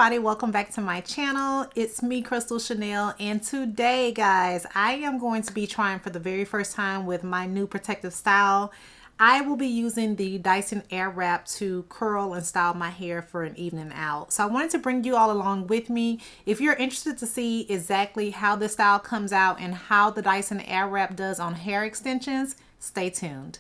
everybody, welcome back to my channel. It's me, Crystal Chanel, and today guys I am going to be trying for the very first time with my new protective style. I will be using the Dyson Airwrap to curl and style my hair for an evening out. So I wanted to bring you all along with me. If you're interested to see exactly how the style comes out and how the Dyson Airwrap does on hair extensions, stay tuned.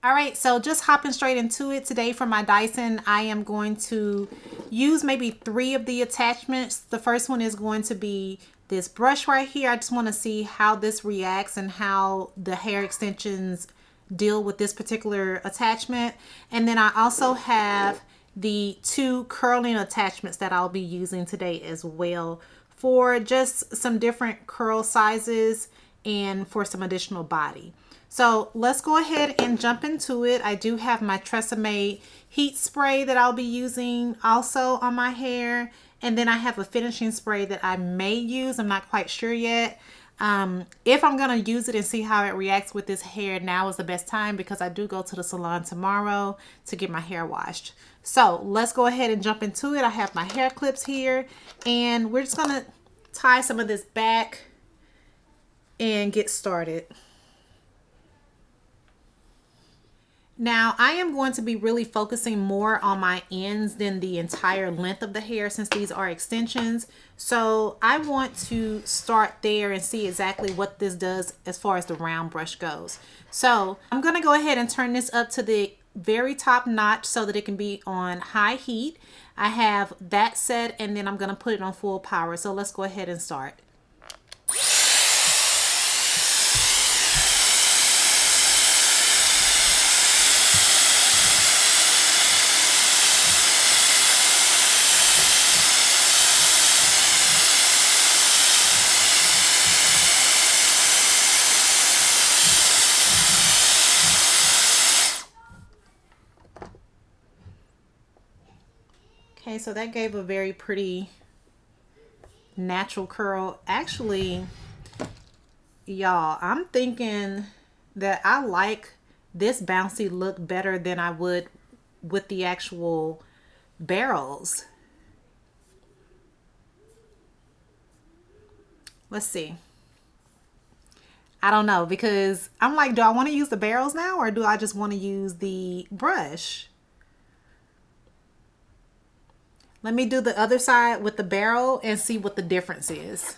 All right, so just hopping straight into it today for my Dyson, I am going to use maybe 3 of the attachments. The first one is going to be this brush right here. I just want to see how this reacts and how the hair extensions deal with this particular attachment. And then I also have the 2 curling attachments that I'll be using today as well for just some different curl sizes and for some additional body. So let's go ahead and jump into it. I do have my Tresemme heat spray that I'll be using also on my hair. And then I have a finishing spray that I may use. I'm not quite sure yet. If I'm going to use it and see how it reacts with this hair, now is the best time because I do go to the salon tomorrow to get my hair washed. So let's go ahead and jump into it. I have my hair clips here and we're just going to tie some of this back and get started. Now I am going to be really focusing more on my ends than the entire length of the hair since these are extensions. So I want to start there and see exactly what this does as far as the round brush goes. So I'm going to go ahead and turn this up to the very top notch so that it can be on high heat. I have that set and then I'm going to put it on full power. So let's go ahead and start. Okay, so that gave a very pretty natural curl. Actually, y'all, I'm thinking that I like this bouncy look better than I would with the actual barrels. Let's see. I don't know because I'm like, do I want to use the barrels now or do I just want to use the brush? Let me do the other side with the barrel and see what the difference is.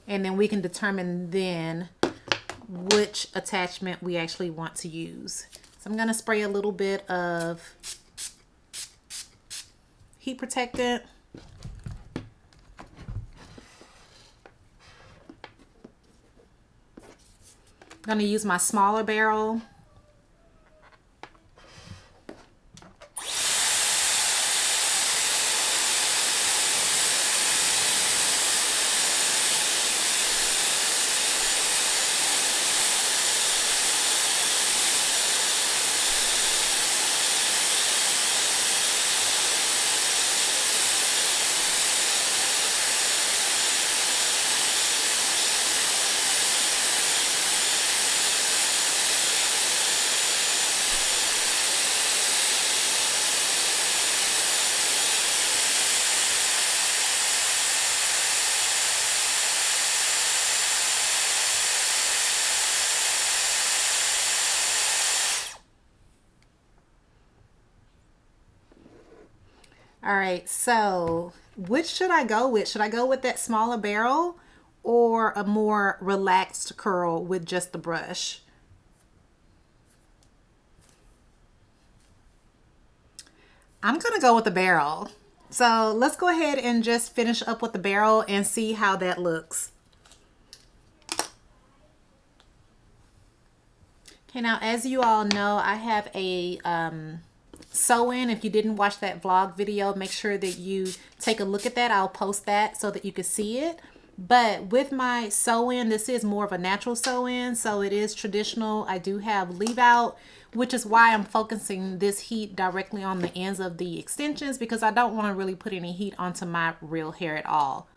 And then we can determine then which attachment we actually want to use. So I'm going to spray a little bit of heat protectant. I'm going to use my smaller barrel. All right, so which should I go with? Should I go with that smaller barrel or a more relaxed curl with just the brush? I'm gonna go with the barrel. So let's go ahead and just finish up with the barrel and see how that looks. Okay, now as you all know, I have a sew-in. If you didn't watch that vlog video, make sure that you take a look at that. I'll post that so that you can see it. But with my sew-in, this is more of a natural sew-in, so it is traditional. I do have leave out, which is why I'm focusing this heat directly on the ends of the extensions because I don't want to really put any heat onto my real hair at all.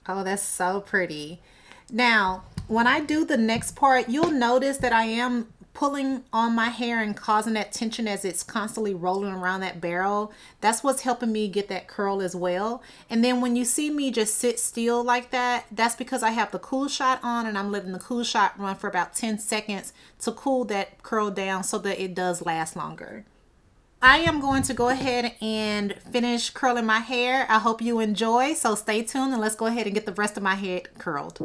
Oh, that's so pretty. Now, when I do the next part, you'll notice that I am pulling on my hair and causing that tension as it's constantly rolling around that barrel. That's what's helping me get that curl as well. And then when you see me just sit still like that, that's because I have the cool shot on and I'm letting the cool shot run for about 10 seconds to cool that curl down so that it does last longer. I am going to go ahead and finish curling my hair. I hope you enjoy, so stay tuned and let's go ahead and get the rest of my head curled.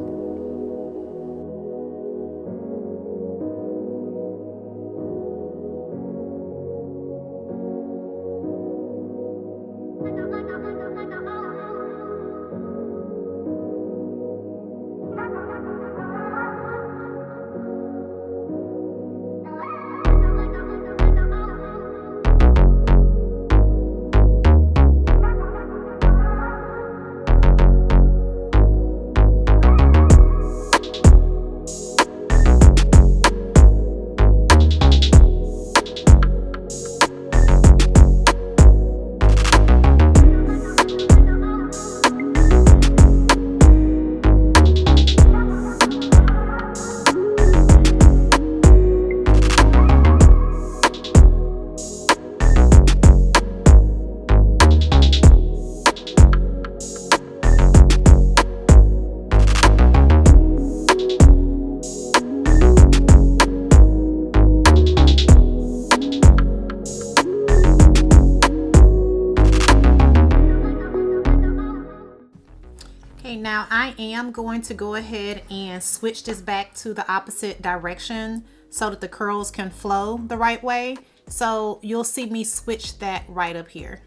Okay, now I am going to go ahead and switch this back to the opposite direction so that the curls can flow the right way. So you'll see me switch that right up here.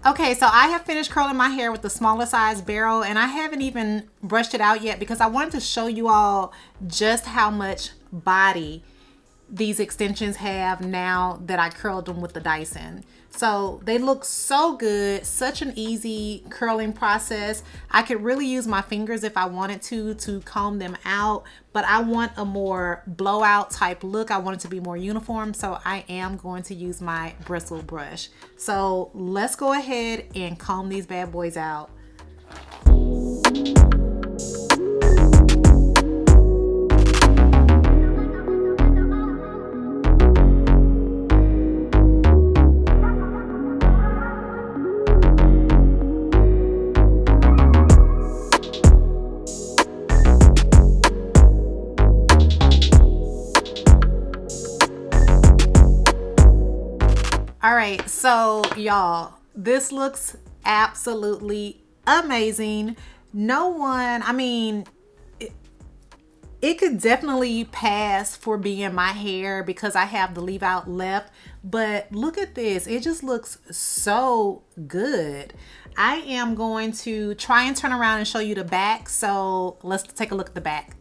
Okay, so I have finished curling my hair with the smaller size barrel and I haven't even brushed it out yet because I wanted to show you all just how much body these extensions have now that I curled them with the Dyson. So they look so good, such an easy curling process. I could really use my fingers if I wanted to comb them out, but I want a more blowout type look. I want it to be more uniform, so I am going to use my bristle brush. So let's go ahead and comb these bad boys out. All right, so y'all, this looks absolutely amazing. No one, I mean, it could definitely pass for being my hair because I have the leave out left, But look at this. It just looks so good. I am going to try and turn around and show you the back. So let's take a look at the back.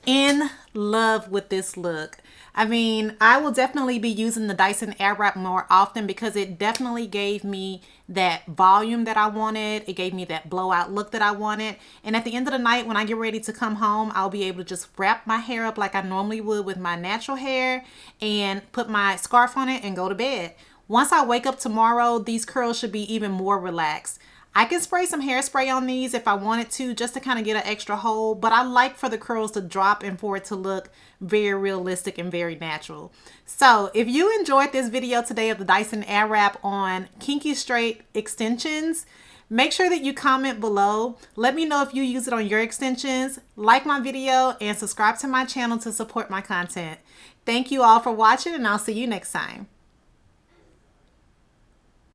In love with this look. I mean, I will definitely be using the Dyson Airwrap more often because it definitely gave me that volume that I wanted. It gave me that blowout look that I wanted. And at the end of the night, when I get ready to come home, I'll be able to just wrap my hair up like I normally would with my natural hair and put my scarf on it and go to bed. Once I wake up tomorrow, these curls should be even more relaxed. I can spray some hairspray on these if I wanted to, just to kind of get an extra hold, but I like for the curls to drop and for it to look very realistic and very natural. So if you enjoyed this video today of the Dyson Airwrap on kinky straight extensions, make sure that you comment below. Let me know if you use it on your extensions, like my video, and subscribe to my channel to support my content. Thank you all for watching, and I'll see you next time.